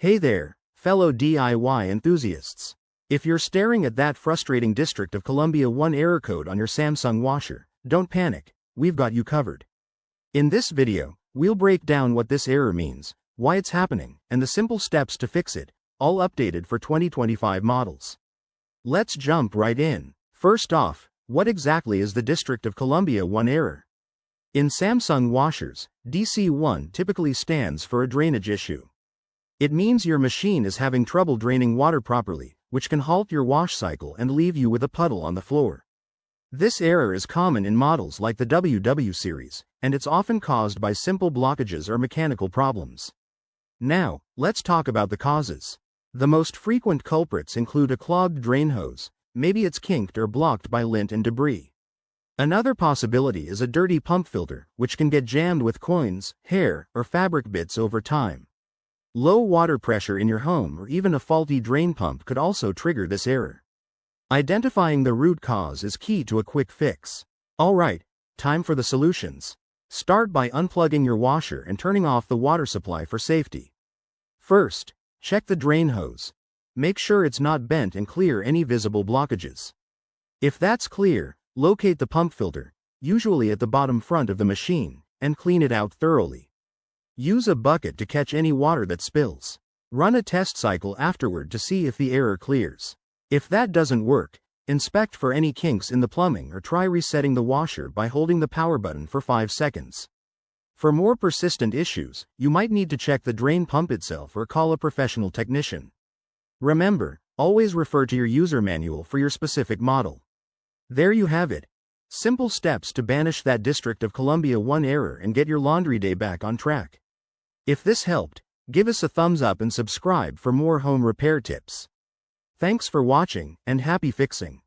Hey there, fellow DIY enthusiasts. If you're staring at that frustrating District of Columbia 1 error code on your Samsung washer, don't panic, we've got you covered. In this video, we'll break down what this error means, why it's happening, and the simple steps to fix it, all updated for 2025 models. Let's jump right in. First off, what exactly is the District of Columbia 1 error? In Samsung washers, DC1 typically stands for a drainage issue. It means your machine is having trouble draining water properly, which can halt your wash cycle and leave you with a puddle on the floor. This error is common in models like the WW series, and it's often caused by simple blockages or mechanical problems. Now, let's talk about the causes. The most frequent culprits include a clogged drain hose, maybe it's kinked or blocked by lint and debris. Another possibility is a dirty pump filter, which can get jammed with coins, hair, or fabric bits over time. Low water pressure in your home or even a faulty drain pump could also trigger this error. Identifying the root cause is key to a quick fix. Alright, time for the solutions. Start by unplugging your washer and turning off the water supply for safety. First, check the drain hose. Make sure it's not bent and clear any visible blockages. If that's clear, locate the pump filter, usually at the bottom front of the machine, and clean it out thoroughly. Use a bucket to catch any water that spills. Run a test cycle afterward to see if the error clears. If that doesn't work, inspect for any kinks in the plumbing or try resetting the washer by holding the power button for 5 seconds. For more persistent issues, you might need to check the drain pump itself or call a professional technician. Remember, always refer to your user manual for your specific model. There you have it. Simple steps to banish that District of Columbia 1 error and get your laundry day back on track. If this helped, give us a thumbs up and subscribe for more home repair tips. Thanks for watching, and happy fixing.